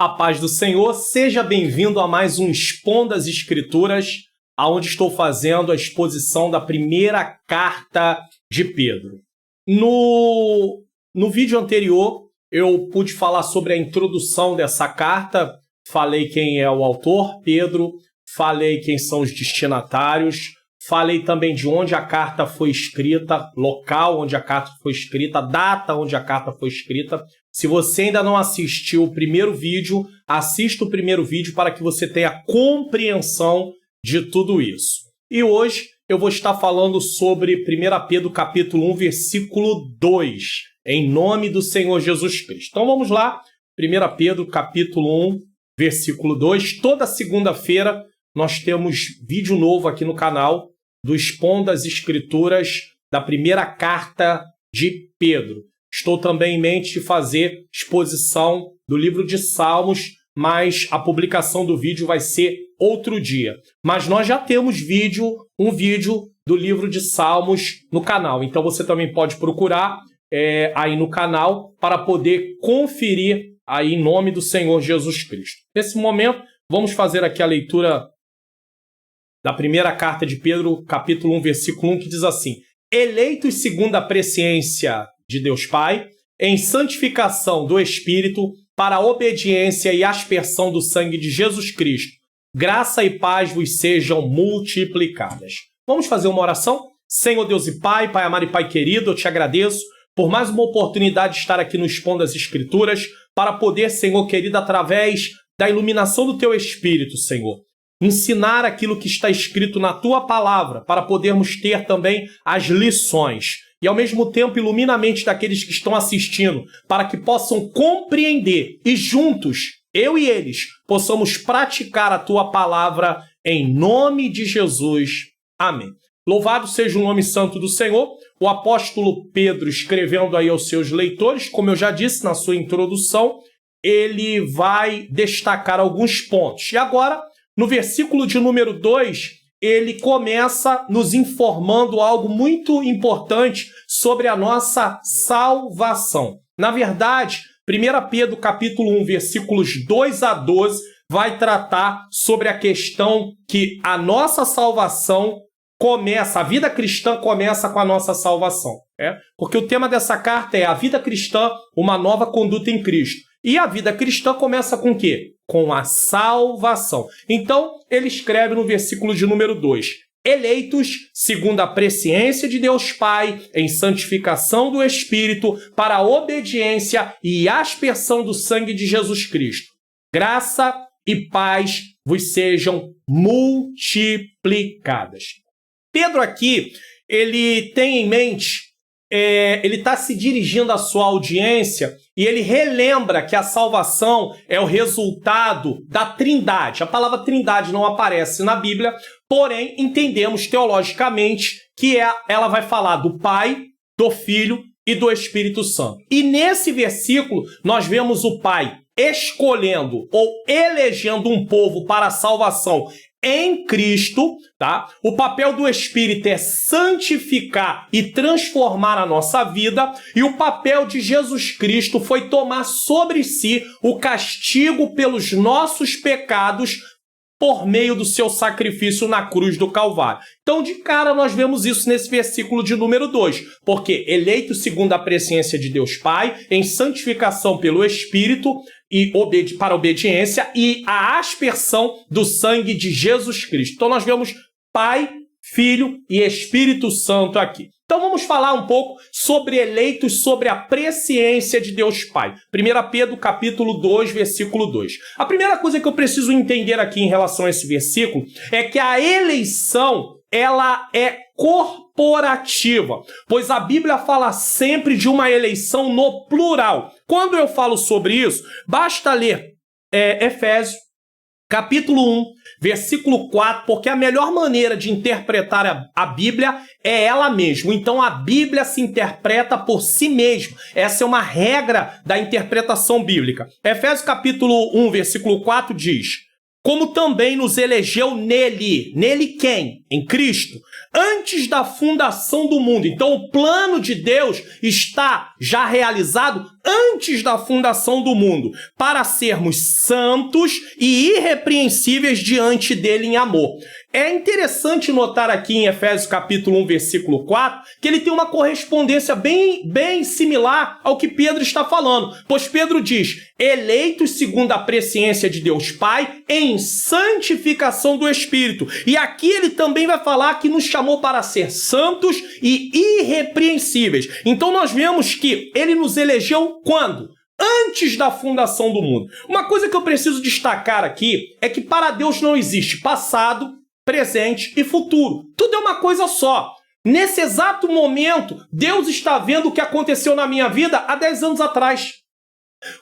A paz do Senhor, seja bem-vindo a mais um Expom das Escrituras, onde estou fazendo a exposição da primeira carta de Pedro. No vídeo anterior, eu pude falar sobre a introdução dessa carta, falei quem é o autor, Pedro, falei quem são os destinatários, falei também de onde a carta foi escrita, local onde a carta foi escrita, data onde a carta foi escrita. Se você ainda não assistiu o primeiro vídeo, assista o primeiro vídeo para que você tenha compreensão de tudo isso. E hoje eu vou estar falando sobre 1 Pedro capítulo 1, versículo 2, em nome do Senhor Jesus Cristo. Então vamos lá, 1 Pedro capítulo 1, versículo 2. Toda segunda-feira nós temos vídeo novo aqui no canal do Expom das Escrituras da primeira carta de Pedro. Estou também em mente de fazer exposição do livro de Salmos, mas a publicação do vídeo vai ser outro dia. Mas nós já temos um vídeo do livro de Salmos no canal. Então você também pode procurar aí no canal para poder conferir aí em nome do Senhor Jesus Cristo. Nesse momento, vamos fazer aqui a leitura da primeira carta de Pedro, capítulo 1, versículo 1, que diz assim: eleitos segundo a presciência de Deus Pai, em santificação do Espírito, para a obediência e aspersão do sangue de Jesus Cristo, graça e paz vos sejam multiplicadas. Vamos fazer uma oração? Senhor Deus e Pai, Pai amado e Pai querido, eu te agradeço por mais uma oportunidade de estar aqui no Expom das Escrituras, para poder, Senhor querido, através da iluminação do Teu Espírito, Senhor, ensinar aquilo que está escrito na Tua Palavra, para podermos ter também as lições. E, ao mesmo tempo, ilumina a mente daqueles que estão assistindo, para que possam compreender e juntos, eu e eles, possamos praticar a Tua Palavra em nome de Jesus. Amém. Louvado seja o nome santo do Senhor. O apóstolo Pedro, escrevendo aí aos seus leitores, como eu já disse na sua introdução, ele vai destacar alguns pontos. E agora, no versículo de número 2, ele começa nos informando algo muito importante sobre a nossa salvação. Na verdade, 1 Pedro capítulo 1, versículos 2 a 12, vai tratar sobre a questão que a nossa salvação começa, a vida cristã começa com a nossa salvação. Porque o tema dessa carta é a vida cristã, uma nova conduta em Cristo. E a vida cristã começa com o quê? Com a salvação. Então, ele escreve no versículo de número 2: eleitos segundo a presciência de Deus Pai, em santificação do Espírito, para a obediência e aspersão do sangue de Jesus Cristo. Graça e paz vos sejam multiplicadas. Pedro aqui, ele tem em mente, ele está se dirigindo à sua audiência e ele relembra que a salvação é o resultado da Trindade. A palavra Trindade não aparece na Bíblia, porém entendemos teologicamente que ela vai falar do Pai, do Filho e do Espírito Santo. E nesse versículo nós vemos o Pai escolhendo ou elegendo um povo para a salvação em Cristo, tá? O papel do Espírito é santificar e transformar a nossa vida, e o papel de Jesus Cristo foi tomar sobre si o castigo pelos nossos pecados por meio do seu sacrifício na cruz do Calvário. Então, de cara, nós vemos isso nesse versículo de número 2, porque eleito segundo a presciência de Deus Pai, em santificação pelo Espírito, e para a obediência e a aspersão do sangue de Jesus Cristo. Então nós vemos Pai, Filho e Espírito Santo aqui. Então vamos falar um pouco sobre eleitos, sobre a presciência de Deus Pai. 1 Pedro capítulo 2, versículo 2. A primeira coisa que eu preciso entender aqui em relação a esse versículo é que a eleição, ela é corporativa, pois a Bíblia fala sempre de uma eleição no plural. Quando eu falo sobre isso, basta ler Efésios, capítulo 1, versículo 4, porque a melhor maneira de interpretar a Bíblia é ela mesma. Então a Bíblia se interpreta por si mesma. Essa é uma regra da interpretação bíblica. Efésios capítulo 1, versículo 4 diz: como também nos elegeu nele. Nele quem? Em Cristo, antes da fundação do mundo. Então, o plano de Deus está já realizado antes da fundação do mundo, para sermos santos e irrepreensíveis diante dele em amor. É interessante notar aqui em Efésios capítulo 1, versículo 4, que ele tem uma correspondência bem similar ao que Pedro está falando. Pois Pedro diz, eleitos segundo a presciência de Deus Pai, em santificação do Espírito. E aqui ele também vai falar que nos chamou para ser santos e irrepreensíveis. Então nós vemos que ele nos elegeu quando? Antes da fundação do mundo. Uma coisa que eu preciso destacar aqui é que para Deus não existe passado, presente e futuro. Tudo é uma coisa só. Nesse exato momento, Deus está vendo o que aconteceu na minha vida há 10 anos atrás.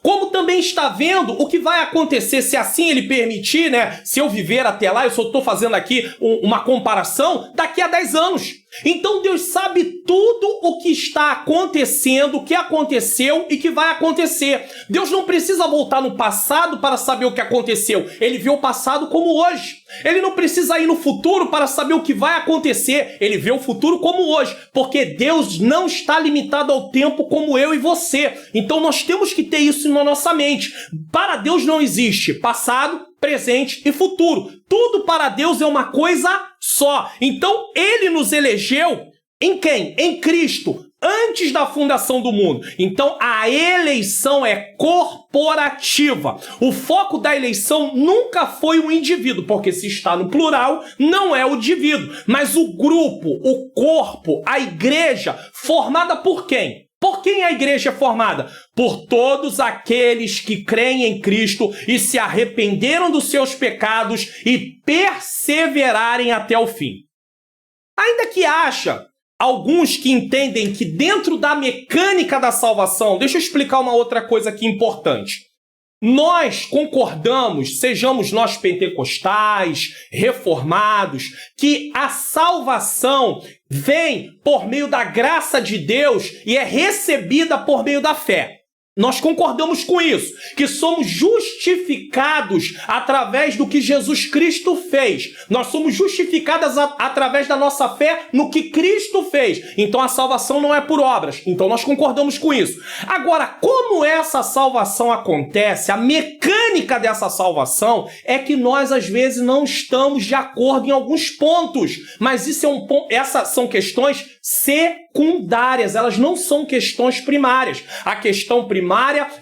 Como também está vendo o que vai acontecer, se assim ele permitir, né? Se eu viver até lá, eu só estou fazendo aqui uma comparação, daqui a 10 anos. Então Deus sabe tudo o que está acontecendo, o que aconteceu e que vai acontecer. Deus não precisa voltar no passado para saber o que aconteceu. Ele vê o passado como hoje. Ele não precisa ir no futuro para saber o que vai acontecer. Ele vê o futuro como hoje. Porque Deus não está limitado ao tempo como eu e você. Então nós temos que ter isso na nossa mente. Para Deus não existe passado, presente e futuro. Tudo para Deus é uma coisa só. Então, ele nos elegeu em quem? Em Cristo, antes da fundação do mundo. Então, a eleição é corporativa. O foco da eleição nunca foi o indivíduo, porque se está no plural, não é o indivíduo, mas o grupo, o corpo, a igreja, formada por quem? Por quem a igreja é formada? Por todos aqueles que creem em Cristo e se arrependeram dos seus pecados e perseverarem até o fim. Ainda que haja alguns que entendem que dentro da mecânica da salvação, deixa eu explicar uma outra coisa aqui importante. Nós concordamos, sejamos nós pentecostais, reformados, que a salvação vem por meio da graça de Deus e é recebida por meio da fé. Nós concordamos com isso, que somos justificados através do que Jesus Cristo fez. Nós somos justificados através da nossa fé no que Cristo fez. Então a salvação não é por obras. Então nós concordamos com isso. Agora, como essa salvação acontece, a mecânica dessa salvação é que nós às vezes não estamos de acordo em alguns pontos. Mas isso essas são questões secundárias, elas não são questões primárias. A questão primária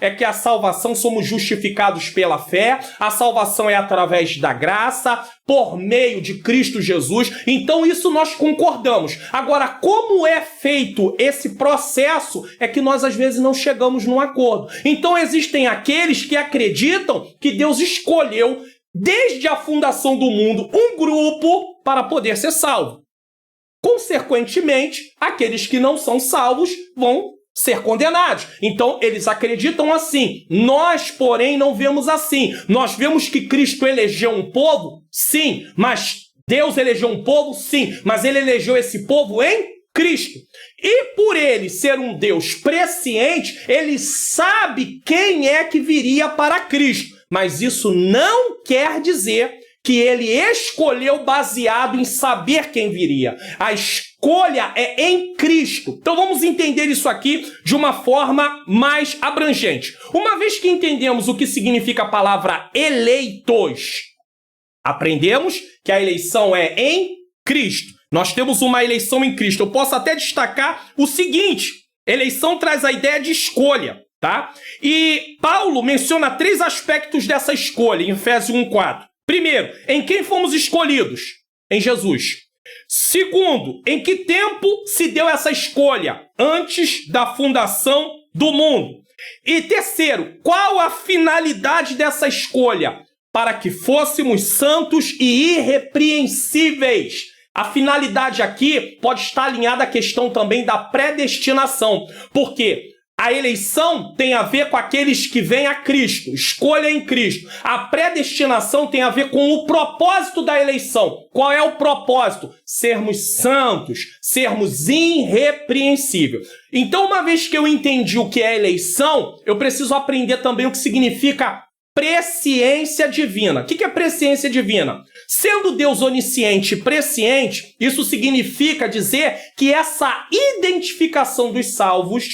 é que a salvação somos justificados pela fé, a salvação é através da graça, por meio de Cristo Jesus, então isso nós concordamos. Agora, como é feito esse processo, é que nós às vezes não chegamos num acordo. Então existem aqueles que acreditam que Deus escolheu, desde a fundação do mundo, um grupo para poder ser salvo. Consequentemente, aqueles que não são salvos vão ser condenados. Então, eles acreditam assim. Nós, porém, não vemos assim. Nós vemos que Cristo elegeu um povo? Sim. Mas Deus elegeu um povo? Sim. Mas ele elegeu esse povo em Cristo. E por ele ser um Deus presciente, ele sabe quem é que viria para Cristo. Mas isso não quer dizer que ele escolheu baseado em saber quem viria. A escolha é em Cristo. Então vamos entender isso aqui de uma forma mais abrangente. Uma vez que entendemos o que significa a palavra eleitos, aprendemos que a eleição é em Cristo. Nós temos uma eleição em Cristo. Eu posso até destacar o seguinte: eleição traz a ideia de escolha, tá? E Paulo menciona 3 aspectos dessa escolha em Efésios 1:4. Primeiro, em quem fomos escolhidos? Em Jesus. Segundo, em que tempo se deu essa escolha? Antes da fundação do mundo. E terceiro, qual a finalidade dessa escolha? Para que fôssemos santos e irrepreensíveis. A finalidade aqui pode estar alinhada à questão também da predestinação. Por quê? A eleição tem a ver com aqueles que vêm a Cristo, escolha em Cristo. A predestinação tem a ver com o propósito da eleição. Qual é o propósito? Sermos santos, sermos irrepreensíveis. Então, uma vez que eu entendi o que é eleição, eu preciso aprender também o que significa presciência divina. O que é presciência divina? Sendo Deus onisciente e presciente, isso significa dizer que essa identificação dos salvos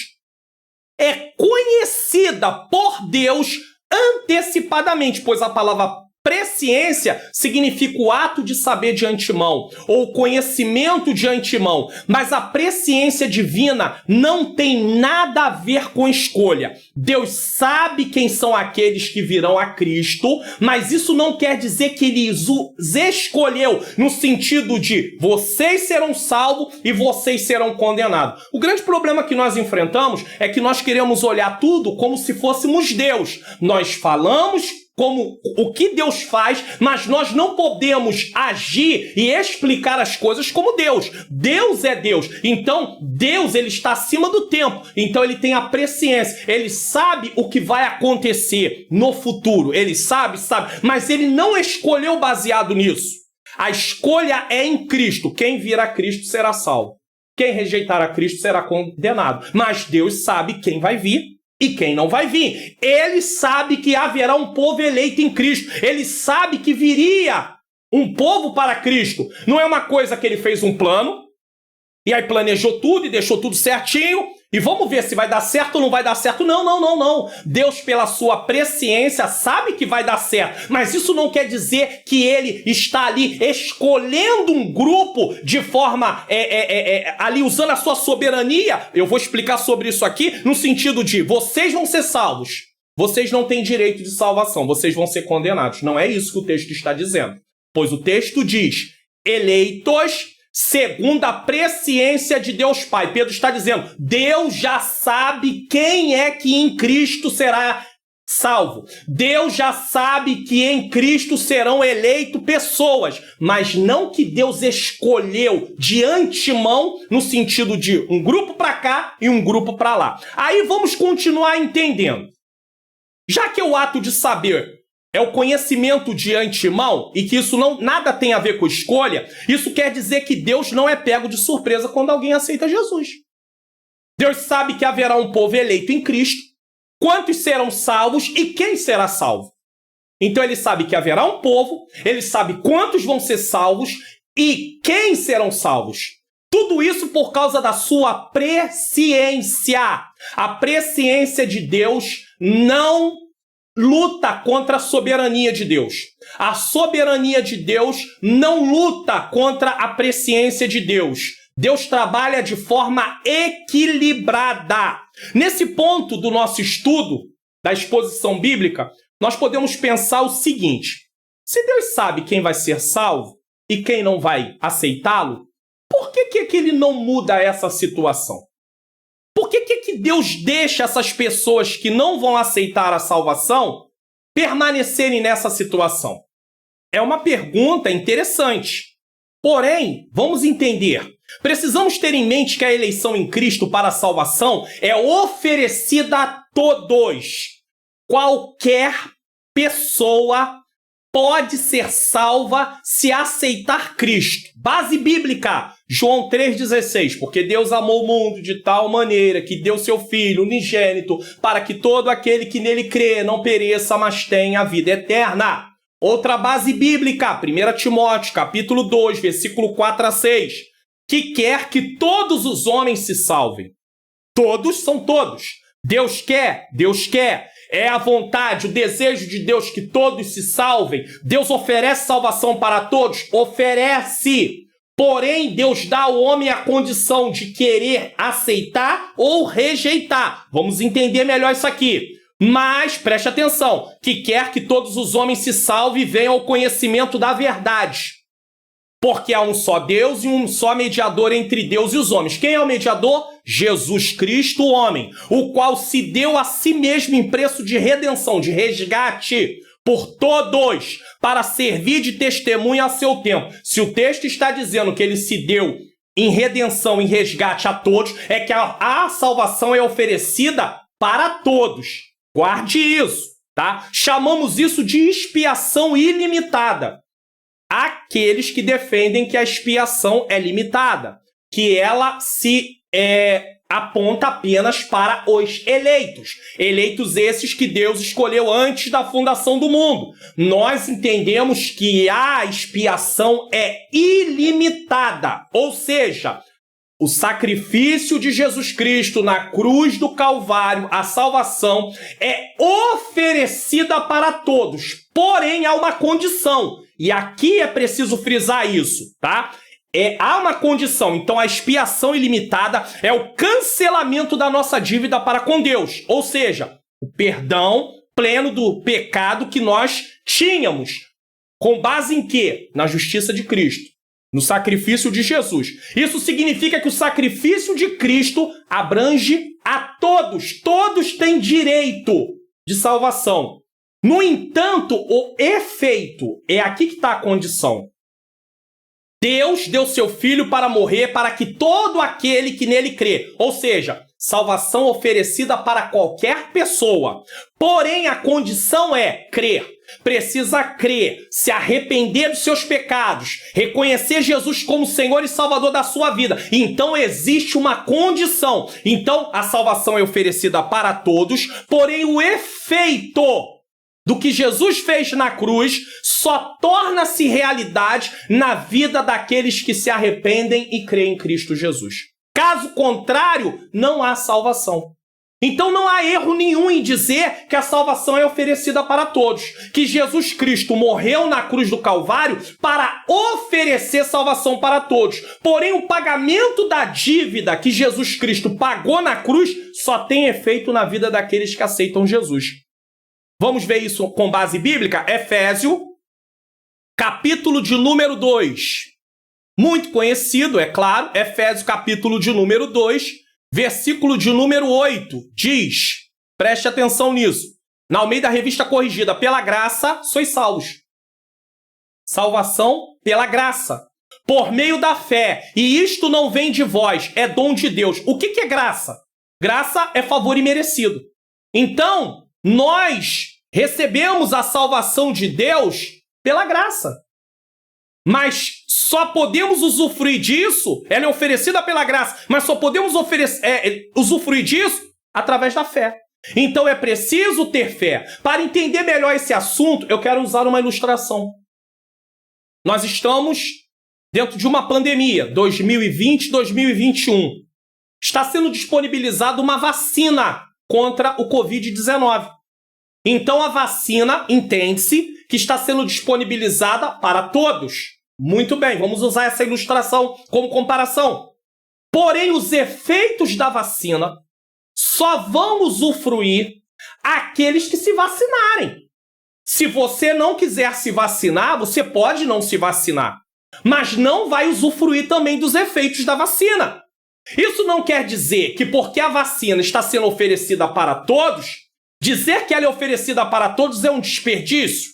é conhecida por Deus antecipadamente, pois a palavra presciência significa o ato de saber de antemão, ou conhecimento de antemão, mas a presciência divina não tem nada a ver com escolha. Deus sabe quem são aqueles que virão a Cristo, mas isso não quer dizer que Ele os escolheu no sentido de vocês serão salvos e vocês serão condenados. O grande problema que nós enfrentamos é que nós queremos olhar tudo como se fôssemos Deus. Nós falamos como o que Deus faz, mas nós não podemos agir e explicar as coisas como Deus. Deus é Deus. Então, Deus, ele está acima do tempo. Então, ele tem a presciência. Ele sabe o que vai acontecer no futuro. Ele sabe, mas ele não escolheu baseado nisso. A escolha é em Cristo. Quem vir a Cristo será salvo. Quem rejeitar a Cristo será condenado. Mas Deus sabe quem vai vir e quem não vai vir. Ele sabe que haverá um povo eleito em Cristo. Ele sabe que viria um povo para Cristo. Não é uma coisa que ele fez um plano, e aí planejou tudo e deixou tudo certinho, e vamos ver se vai dar certo ou não vai dar certo. Não. Deus, pela sua presciência, sabe que vai dar certo. Mas isso não quer dizer que ele está ali escolhendo um grupo de forma, ali usando a sua soberania. Eu vou explicar sobre isso aqui, no sentido de vocês vão ser salvos. Vocês não têm direito de salvação. Vocês vão ser condenados. Não é isso que o texto está dizendo. Pois o texto diz, eleitos segundo a presciência de Deus Pai. Pedro está dizendo, Deus já sabe quem é que em Cristo será salvo. Deus já sabe que em Cristo serão eleitos pessoas, mas não que Deus escolheu de antemão no sentido de um grupo para cá e um grupo para lá. Aí vamos continuar entendendo. Já que o ato de saber é o conhecimento de antemão e que isso nada tem a ver com escolha, isso quer dizer que Deus não é pego de surpresa quando alguém aceita Jesus. Deus sabe que haverá um povo eleito em Cristo, quantos serão salvos e quem será salvo. Então ele sabe que haverá um povo, ele sabe quantos vão ser salvos e quem serão salvos. Tudo isso por causa da sua presciência. A presciência de Deus não luta contra a soberania de Deus. A soberania de Deus não luta contra a presciência de Deus. Deus trabalha de forma equilibrada. Nesse ponto do nosso estudo, da exposição bíblica, nós podemos pensar o seguinte: se Deus sabe quem vai ser salvo e quem não vai aceitá-lo, por que ele não muda essa situação? Por que Deus deixa essas pessoas que não vão aceitar a salvação permanecerem nessa situação? É uma pergunta interessante. Porém, vamos entender. Precisamos ter em mente que a eleição em Cristo para a salvação é oferecida a todos. Qualquer pessoa pode ser salva se aceitar Cristo. Base bíblica, João 3,16. Porque Deus amou o mundo de tal maneira que deu seu Filho unigênito para que todo aquele que nele crê não pereça, mas tenha a vida eterna. Outra base bíblica, 1 Timóteo, capítulo 2, versículo 4 a 6. Que quer que todos os homens se salvem. Todos são todos. Deus quer, Deus quer. É a vontade, o desejo de Deus que todos se salvem. Deus oferece salvação para todos? Oferece. Porém, Deus dá ao homem a condição de querer aceitar ou rejeitar. Vamos entender melhor isso aqui. Mas, preste atenção, que quer que todos os homens se salvem e venham ao conhecimento da verdade. Porque há um só Deus e um só mediador entre Deus e os homens. Quem é o mediador? Jesus Cristo, o homem, o qual se deu a si mesmo em preço de redenção, de resgate, por todos, para servir de testemunha a seu tempo. Se o texto está dizendo que ele se deu em redenção, em resgate a todos, é que a salvação é oferecida para todos. Guarde isso, tá? Chamamos isso de expiação ilimitada. Aqueles que defendem que a expiação é limitada, que ela se aponta apenas para os eleitos. Eleitos esses que Deus escolheu antes da fundação do mundo. Nós entendemos que a expiação é ilimitada, ou seja, o sacrifício de Jesus Cristo na cruz do Calvário, a salvação, é oferecida para todos. Porém, há uma condição. E aqui é preciso frisar isso, tá? Há uma condição. Então, a expiação ilimitada é o cancelamento da nossa dívida para com Deus. Ou seja, o perdão pleno do pecado que nós tínhamos. Com base em quê? Na justiça de Cristo. No sacrifício de Jesus. Isso significa que o sacrifício de Cristo abrange a todos. Todos têm direito de salvação. No entanto, o efeito, é aqui que está a condição. Deus deu seu Filho para morrer para que todo aquele que nele crê, ou seja, salvação oferecida para qualquer pessoa. Porém, a condição é crer. Precisa crer, se arrepender dos seus pecados, reconhecer Jesus como Senhor e Salvador da sua vida. Então existe uma condição. Então a salvação é oferecida para todos, porém o efeito do que Jesus fez na cruz só torna-se realidade na vida daqueles que se arrependem e creem em Cristo Jesus. Caso contrário, não há salvação. Então não há erro nenhum em dizer que a salvação é oferecida para todos, que Jesus Cristo morreu na cruz do Calvário para oferecer salvação para todos. Porém, o pagamento da dívida que Jesus Cristo pagou na cruz só tem efeito na vida daqueles que aceitam Jesus. Vamos ver isso com base bíblica? Efésios, capítulo de número 2. Muito conhecido, é claro, Efésios, capítulo de número 2. Versículo de número 8 diz, preste atenção nisso, na Almeida Revista Corrigida, pela graça sois salvos. Salvação pela graça, por meio da fé, e isto não vem de vós, é dom de Deus. O que é graça? Graça é favor imerecido. Então, nós recebemos a salvação de Deus pela graça. Mas só podemos usufruir disso, ela é oferecida pela graça, mas só podemos usufruir disso através da fé. Então é preciso ter fé. Para entender melhor esse assunto, eu quero usar uma ilustração. Nós estamos dentro de uma pandemia, 2020-2021. Está sendo disponibilizada uma vacina contra o Covid-19. Então a vacina, entende-se, que está sendo disponibilizada para todos. Muito bem, vamos usar essa ilustração como comparação. Porém, os efeitos da vacina só vão usufruir aqueles que se vacinarem. Se você não quiser se vacinar, você pode não se vacinar, mas não vai usufruir também dos efeitos da vacina. Isso não quer dizer que porque a vacina está sendo oferecida para todos, dizer que ela é oferecida para todos é um desperdício.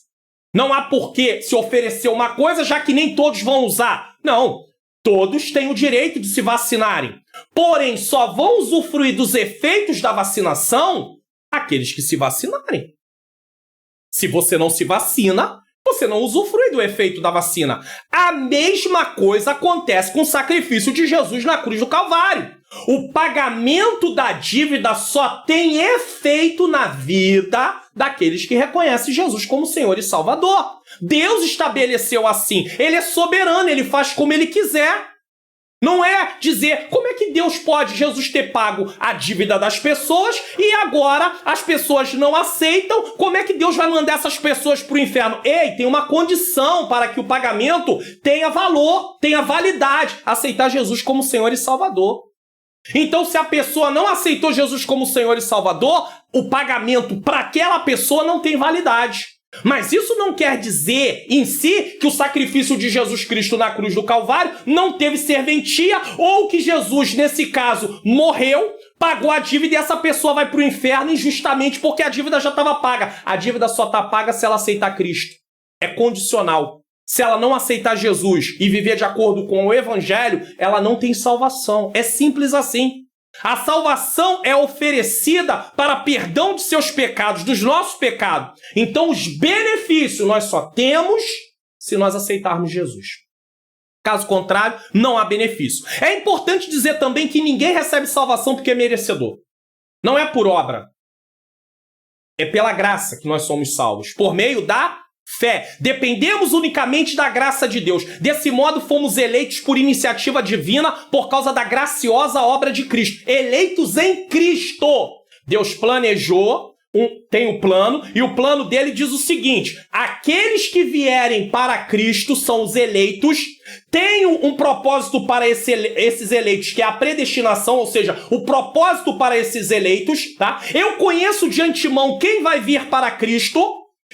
Não há por que se oferecer uma coisa, já que nem todos vão usar. Não, todos têm o direito de se vacinarem. Porém, só vão usufruir dos efeitos da vacinação aqueles que se vacinarem. Se você não se vacina, você não usufrui do efeito da vacina. A mesma coisa acontece com o sacrifício de Jesus na cruz do Calvário. O pagamento da dívida só tem efeito na vida daqueles que reconhecem Jesus como Senhor e Salvador. Deus estabeleceu assim. Ele é soberano, ele faz como ele quiser. Não é dizer como é que Deus pode, Jesus ter pago a dívida das pessoas e agora as pessoas não aceitam, como é que Deus vai mandar essas pessoas para o inferno? Ei, tem uma condição para que o pagamento tenha valor, tenha validade, aceitar Jesus como Senhor e Salvador. Então, se a pessoa não aceitou Jesus como Senhor e Salvador, o pagamento para aquela pessoa não tem validade. Mas isso não quer dizer em si que o sacrifício de Jesus Cristo na cruz do Calvário não teve serventia ou que Jesus, nesse caso, morreu, pagou a dívida e essa pessoa vai para o inferno injustamente porque a dívida já estava paga. A dívida só está paga se ela aceitar Cristo. É condicional. Se ela não aceitar Jesus e viver de acordo com o Evangelho, ela não tem salvação. É simples assim. A salvação é oferecida para perdão de seus pecados, dos nossos pecados. Então, os benefícios nós só temos se nós aceitarmos Jesus. Caso contrário, não há benefício. É importante dizer também que ninguém recebe salvação porque é merecedor. Não é por obra. É pela graça que nós somos salvos, por meio da fé. Dependemos unicamente da graça de Deus. Desse modo, fomos eleitos por iniciativa divina por causa da graciosa obra de Cristo. Eleitos em Cristo. Deus planejou, tem o plano, e o plano dele diz o seguinte: aqueles que vierem para Cristo são os eleitos, tem um propósito para esses eleitos, que é a predestinação, ou seja, o propósito para esses eleitos, tá? Eu conheço de antemão quem vai vir para Cristo,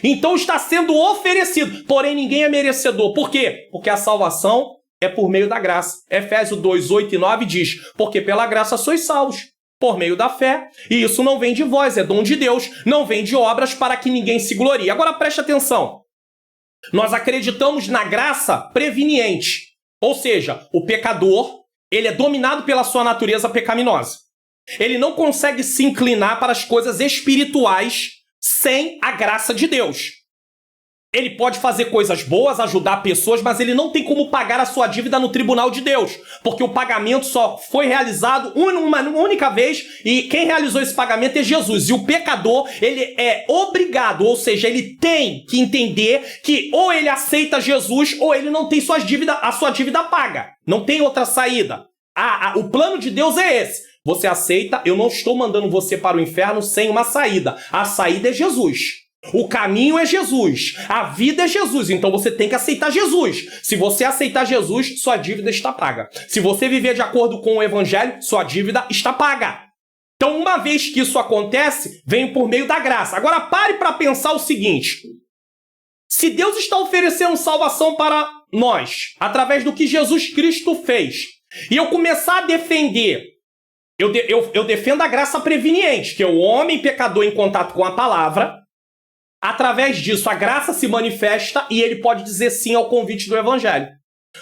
então está sendo oferecido, porém ninguém é merecedor. Por quê? Porque a salvação é por meio da graça. Efésios 2, 8 e 9 diz: porque pela graça sois salvos, por meio da fé, e isso não vem de vós, é dom de Deus, não vem de obras para que ninguém se glorie. Agora preste atenção. Nós acreditamos na graça preveniente, ou seja, o pecador, ele é dominado pela sua natureza pecaminosa. Ele não consegue se inclinar para as coisas espirituais sem a graça de Deus. Ele pode fazer coisas boas, ajudar pessoas, mas ele não tem como pagar a sua dívida no tribunal de Deus, porque o pagamento só foi realizado uma única vez, e quem realizou esse pagamento é Jesus. E o pecador, ele é obrigado, ou seja, ele tem que entender que ou ele aceita Jesus ou ele não tem a sua dívida paga. Não tem outra saída. O plano de Deus é esse. Você aceita, eu não estou mandando você para o inferno sem uma saída. A saída é Jesus. O caminho é Jesus, a vida é Jesus, então você tem que aceitar Jesus. Se você aceitar Jesus, sua dívida está paga. Se você viver de acordo com o evangelho, sua dívida está paga. Então, uma vez que isso acontece, vem por meio da graça. Agora pare para pensar o seguinte: se Deus está oferecendo salvação para nós, através do que Jesus Cristo fez, e eu começar a defender, eu defendo a graça preveniente, que é o homem pecador em contato com a palavra. Através disso, a graça se manifesta e ele pode dizer sim ao convite do evangelho.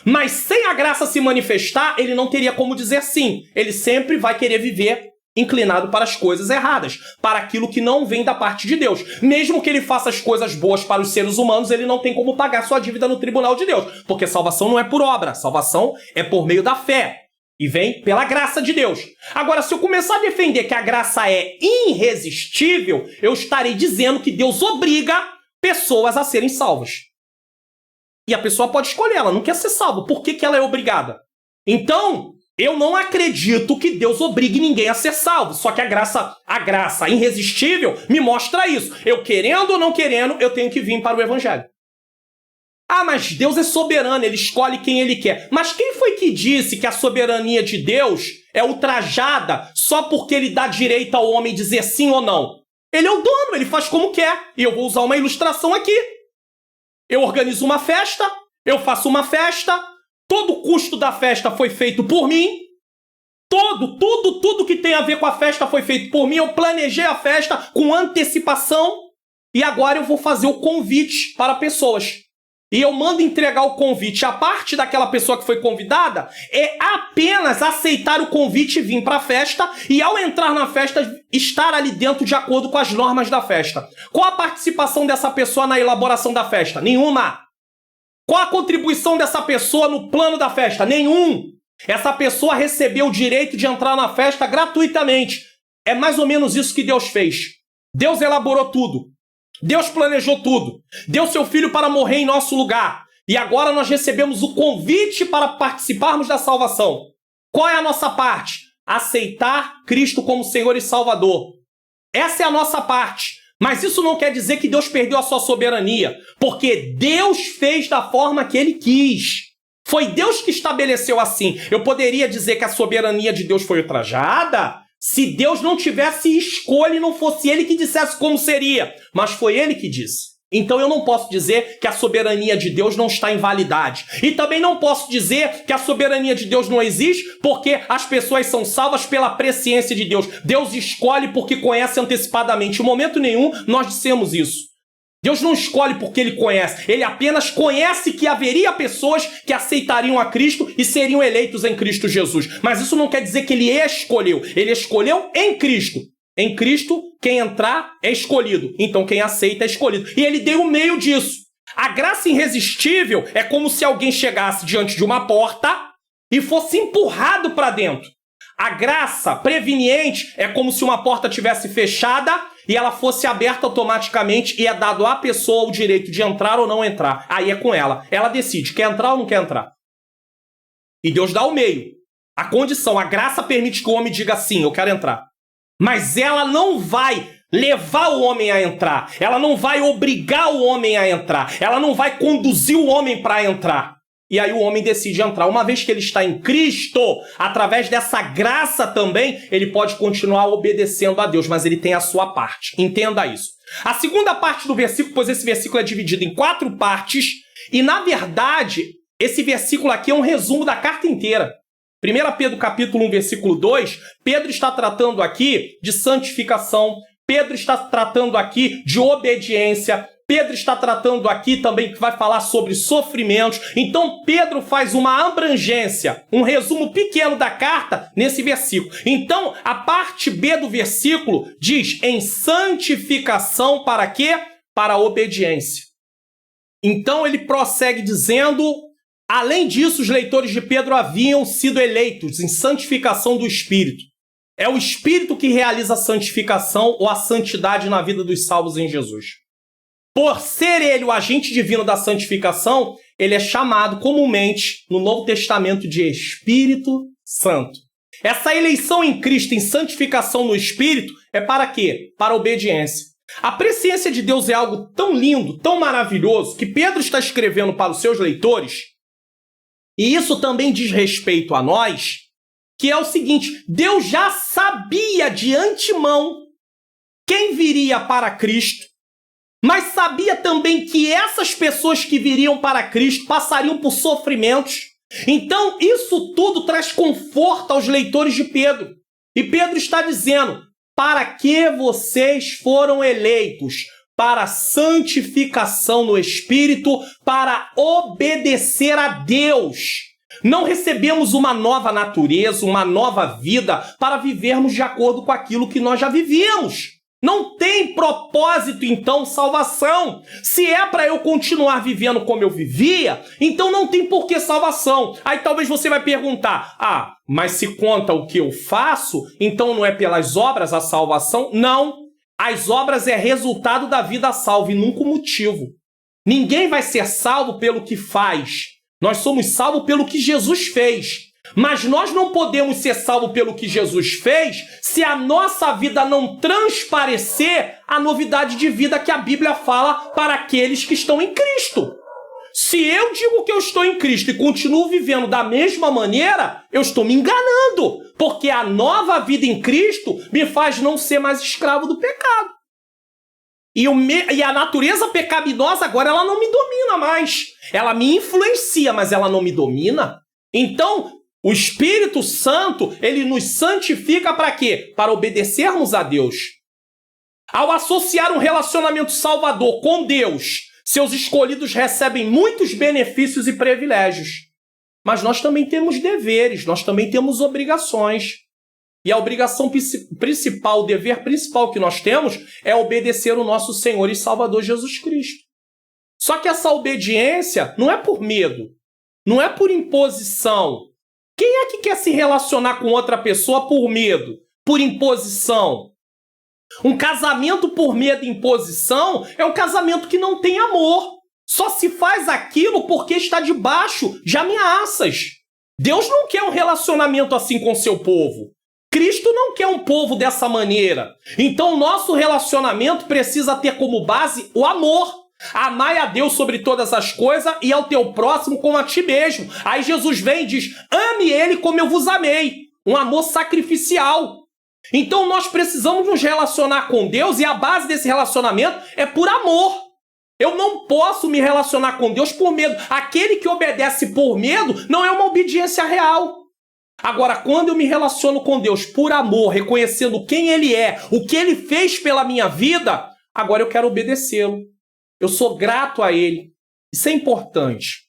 Mas sem a graça se manifestar, ele não teria como dizer sim. Ele sempre vai querer viver inclinado para as coisas erradas, para aquilo que não vem da parte de Deus. Mesmo que ele faça as coisas boas para os seres humanos, ele não tem como pagar sua dívida no tribunal de Deus, porque salvação não é por obra, salvação é por meio da fé. E vem pela graça de Deus. Agora, se eu começar a defender que a graça é irresistível, eu estarei dizendo que Deus obriga pessoas a serem salvas. E a pessoa pode escolher, ela não quer ser salva. Por que ela é obrigada? Então, eu não acredito que Deus obrigue ninguém a ser salvo. Só que a graça irresistível me mostra isso. Eu querendo ou não querendo, eu tenho que vir para o evangelho. Mas Deus é soberano, ele escolhe quem ele quer. Mas quem foi que disse que a soberania de Deus é ultrajada só porque ele dá direito ao homem dizer sim ou não? Ele é o dono, ele faz como quer. E eu vou usar uma ilustração aqui. Eu organizo uma festa, eu faço uma festa, todo o custo da festa foi feito por mim. Tudo que tem a ver com a festa foi feito por mim. Eu planejei a festa com antecipação e agora eu vou fazer o convite para pessoas. E eu mando entregar o convite. A parte daquela pessoa que foi convidada é apenas aceitar o convite e vir para a festa. E ao entrar na festa, estar ali dentro de acordo com as normas da festa. Qual a participação dessa pessoa na elaboração da festa? Nenhuma. Qual a contribuição dessa pessoa no plano da festa? Nenhum. Essa pessoa recebeu o direito de entrar na festa gratuitamente. É mais ou menos isso que Deus fez. Deus elaborou tudo. Deus planejou tudo. Deu seu filho para morrer em nosso lugar. E agora nós recebemos o convite para participarmos da salvação. Qual é a nossa parte? Aceitar Cristo como Senhor e Salvador. Essa é a nossa parte. Mas isso não quer dizer que Deus perdeu a sua soberania. Porque Deus fez da forma que Ele quis. Foi Deus que estabeleceu assim. Eu poderia dizer que a soberania de Deus foi ultrajada se Deus não tivesse escolha e não fosse Ele que dissesse como seria. Mas foi Ele que disse. Então eu não posso dizer que a soberania de Deus não está em validade. E também não posso dizer que a soberania de Deus não existe porque as pessoas são salvas pela presciência de Deus. Deus escolhe porque conhece antecipadamente. Em momento nenhum nós dissemos isso. Deus não escolhe porque Ele conhece. Ele apenas conhece que haveria pessoas que aceitariam a Cristo e seriam eleitos em Cristo Jesus. Mas isso não quer dizer que Ele escolheu. Ele escolheu em Cristo. Em Cristo, quem entrar é escolhido. Então quem aceita é escolhido. E Ele deu o meio disso. A graça irresistível é como se alguém chegasse diante de uma porta e fosse empurrado para dentro. A graça preveniente é como se uma porta tivesse fechada e ela fosse aberta automaticamente e é dado à pessoa o direito de entrar ou não entrar. Aí é com ela. Ela decide, quer entrar ou não quer entrar. E Deus dá o meio. A condição, a graça permite que o homem diga sim, eu quero entrar. Mas ela não vai levar o homem a entrar. Ela não vai obrigar o homem a entrar. Ela não vai conduzir o homem para entrar. E aí o homem decide entrar. Uma vez que ele está em Cristo, através dessa graça também, ele pode continuar obedecendo a Deus, mas ele tem a sua parte. Entenda isso. A segunda parte do versículo, pois esse versículo é dividido em 4 partes, e na verdade, esse versículo aqui é um resumo da carta inteira. 1 Pedro capítulo 1, versículo 2, Pedro está tratando aqui de santificação, Pedro está tratando aqui de obediência, Pedro está tratando aqui também que vai falar sobre sofrimentos. Então Pedro faz uma abrangência, um resumo pequeno da carta nesse versículo. Então a parte B do versículo diz em santificação para quê? Para a obediência. Então ele prossegue dizendo, além disso, os leitores de Pedro haviam sido eleitos em santificação do Espírito. É o Espírito que realiza a santificação ou a santidade na vida dos salvos em Jesus. Por ser ele o agente divino da santificação, ele é chamado comumente no Novo Testamento de Espírito Santo. Essa eleição em Cristo, em santificação no Espírito, é para quê? Para a obediência. A presciência de Deus é algo tão lindo, tão maravilhoso, que Pedro está escrevendo para os seus leitores, e isso também diz respeito a nós, que é o seguinte, Deus já sabia de antemão quem viria para Cristo, mas sabia também que essas pessoas que viriam para Cristo passariam por sofrimentos. Então, isso tudo traz conforto aos leitores de Pedro. E Pedro está dizendo, para que vocês foram eleitos? Para santificação no Espírito, para obedecer a Deus. Não recebemos uma nova natureza, uma nova vida, para vivermos de acordo com aquilo que nós já vivíamos. Não tem propósito, então, salvação. Se é para eu continuar vivendo como eu vivia, então não tem por que salvação. Aí talvez você vai perguntar, mas se conta o que eu faço, então não é pelas obras a salvação? Não. As obras é resultado da vida salva e nunca o motivo. Ninguém vai ser salvo pelo que faz. Nós somos salvos pelo que Jesus fez. Mas nós não podemos ser salvos pelo que Jesus fez se a nossa vida não transparecer a novidade de vida que a Bíblia fala para aqueles que estão em Cristo. Se eu digo que eu estou em Cristo e continuo vivendo da mesma maneira, eu estou me enganando, porque a nova vida em Cristo me faz não ser mais escravo do pecado. E a natureza pecaminosa agora ela não me domina mais. Ela me influencia, mas ela não me domina. Então, o Espírito Santo, ele nos santifica para quê? Para obedecermos a Deus. Ao associar um relacionamento salvador com Deus, seus escolhidos recebem muitos benefícios e privilégios. Mas nós também temos deveres, nós também temos obrigações. E a obrigação principal, o dever principal que nós temos é obedecer o nosso Senhor e Salvador Jesus Cristo. Só que essa obediência não é por medo, não é por imposição. Quem é que quer se relacionar com outra pessoa por medo, por imposição? Um casamento por medo e imposição é um casamento que não tem amor. Só se faz aquilo porque está debaixo de ameaças. Deus não quer um relacionamento assim com seu povo. Cristo não quer um povo dessa maneira. Então o nosso relacionamento precisa ter como base o amor. Amai a Deus sobre todas as coisas e ao teu próximo como a ti mesmo. Aí Jesus vem e diz, ame ele como eu vos amei. Um amor sacrificial. Então nós precisamos nos relacionar com Deus e a base desse relacionamento é por amor. Eu não posso me relacionar com Deus por medo. Aquele que obedece por medo não é uma obediência real. Agora, quando eu me relaciono com Deus por amor, reconhecendo quem Ele é, o que Ele fez pela minha vida, agora eu quero obedecê-lo. Eu sou grato a Ele. Isso é importante.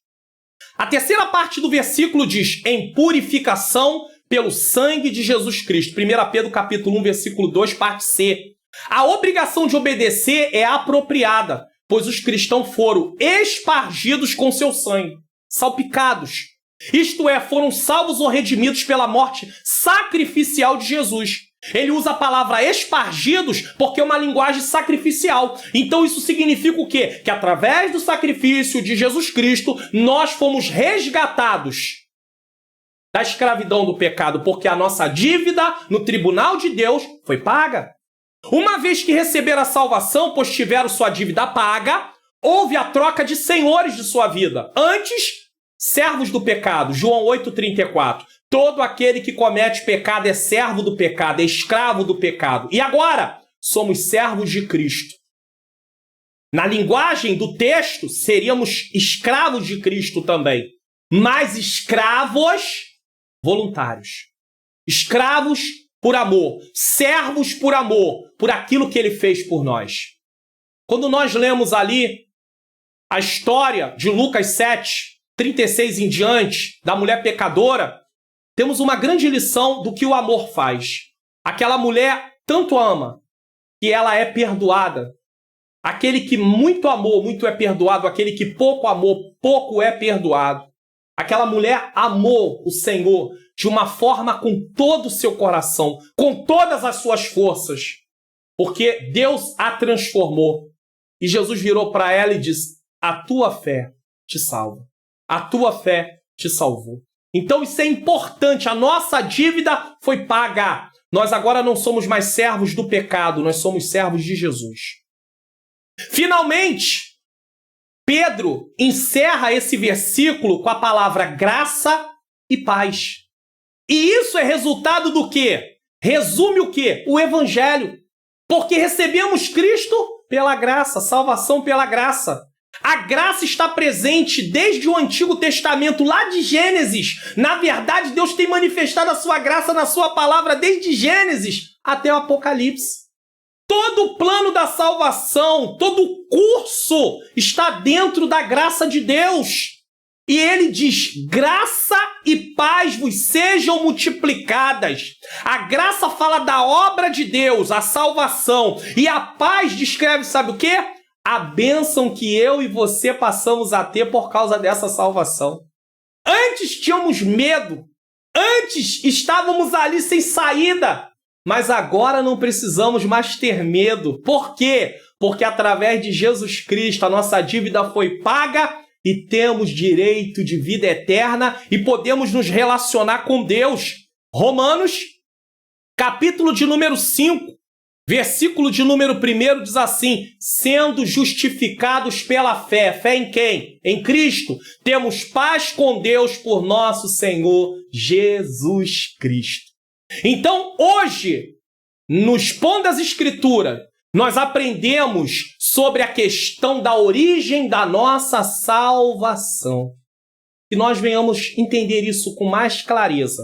A terceira parte do versículo diz, em purificação pelo sangue de Jesus Cristo. 1 Pedro capítulo 1, versículo 2, parte C. A obrigação de obedecer é apropriada. pois os cristãos foram espargidos com seu sangue, salpicados. Isto é, foram salvos ou redimidos pela morte sacrificial de Jesus. Ele usa a palavra espargidos porque é uma linguagem sacrificial. Então isso significa o quê? Que através do sacrifício de Jesus Cristo, nós fomos resgatados da escravidão do pecado, porque a nossa dívida no tribunal de Deus foi paga. Uma vez que receberam a salvação, pois tiveram sua dívida paga, houve a troca de senhores de sua vida. Antes, servos do pecado, João 8,34. Todo aquele que comete pecado é servo do pecado, é escravo do pecado. E agora, somos servos de Cristo. Na linguagem do texto, seríamos escravos de Cristo também, mas escravos voluntários. Escravos por amor, servos por amor, por aquilo que ele fez por nós. Quando nós lemos ali a história de Lucas 7, 36 em diante, da mulher pecadora, temos uma grande lição do que o amor faz. Aquela mulher tanto ama que ela é perdoada. Aquele que muito amou, muito é perdoado. Aquele que pouco amou, pouco é perdoado. Aquela mulher amou o Senhor de uma forma com todo o seu coração, com todas as suas forças, porque Deus a transformou. E Jesus virou para ela e disse: a tua fé te salva. A tua fé te salvou. Então isso é importante. A nossa dívida foi paga. Nós agora não somos mais servos do pecado, nós somos servos de Jesus. Finalmente, Pedro encerra esse versículo com a palavra graça e paz. E isso é resultado do quê? Resume o quê? O Evangelho. Porque recebemos Cristo pela graça, salvação pela graça. A graça está presente desde o Antigo Testamento, lá de Gênesis. Na verdade, Deus tem manifestado a sua graça na sua palavra desde Gênesis até o Apocalipse. Todo o plano da salvação, todo o curso está dentro da graça de Deus. E ele diz: graça e paz vos sejam multiplicadas. A graça fala da obra de Deus, a salvação. E a paz descreve, sabe o quê? A bênção que eu e você passamos a ter por causa dessa salvação. Antes tínhamos medo. Antes estávamos ali sem saída. Mas agora não precisamos mais ter medo. Por quê? Porque através de Jesus Cristo a nossa dívida foi paga e temos direito de vida eterna e podemos nos relacionar com Deus. Romanos, capítulo de número 5, versículo de número 1 diz assim: sendo justificados pela fé. Fé em quem? Em Cristo. Temos paz com Deus por nosso Senhor Jesus Cristo. Então, hoje, no Pão das Escrituras, nós aprendemos sobre a questão da origem da nossa salvação. Que nós venhamos entender isso com mais clareza,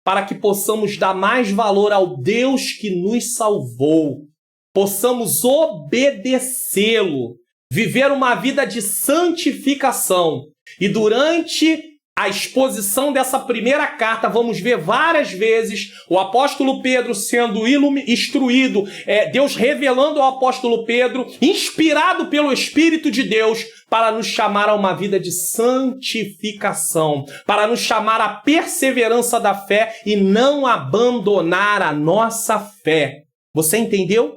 para que possamos dar mais valor ao Deus que nos salvou, possamos obedecê-lo, viver uma vida de santificação. E durante a exposição dessa primeira carta, vamos ver várias vezes o apóstolo Pedro sendo instruído, Deus revelando ao apóstolo Pedro, inspirado pelo Espírito de Deus, para nos chamar a uma vida de santificação, para nos chamar à perseverança da fé e não abandonar a nossa fé. Você entendeu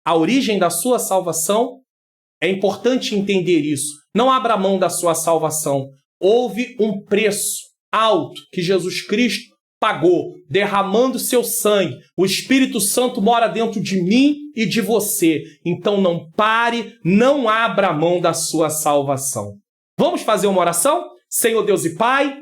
a origem da sua salvação? É importante entender isso. Não abra mão da sua salvação. Houve um preço alto que Jesus Cristo pagou, derramando seu sangue. O Espírito Santo mora dentro de mim e de você. Então não pare, não abra mão da sua salvação. Vamos fazer uma oração? Senhor Deus e Pai,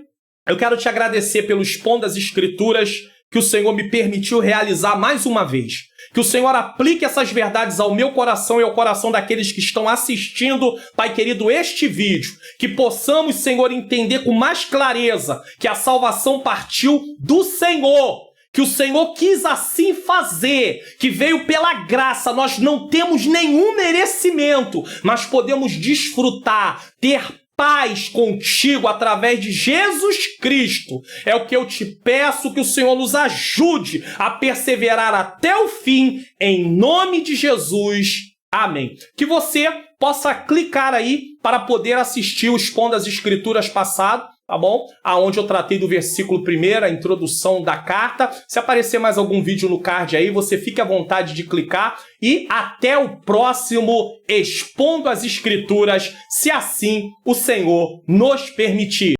eu quero te agradecer pelos Pão das Escrituras que o Senhor me permitiu realizar mais uma vez. Que o Senhor aplique essas verdades ao meu coração e ao coração daqueles que estão assistindo, Pai querido, este vídeo. Que possamos, Senhor, entender com mais clareza que a salvação partiu do Senhor. Que o Senhor quis assim fazer, que veio pela graça. Nós não temos nenhum merecimento, mas podemos desfrutar, ter paz contigo através de Jesus Cristo. É o que eu te peço, que o Senhor nos ajude a perseverar até o fim, em nome de Jesus. Amém. Que você possa clicar aí para poder assistir o Expondo as Escrituras passado, tá bom? Aonde eu tratei do versículo 1, a introdução da carta. Se aparecer mais algum vídeo no card aí, você fique à vontade de clicar. E até o próximo Expondo as Escrituras, se assim o Senhor nos permitir.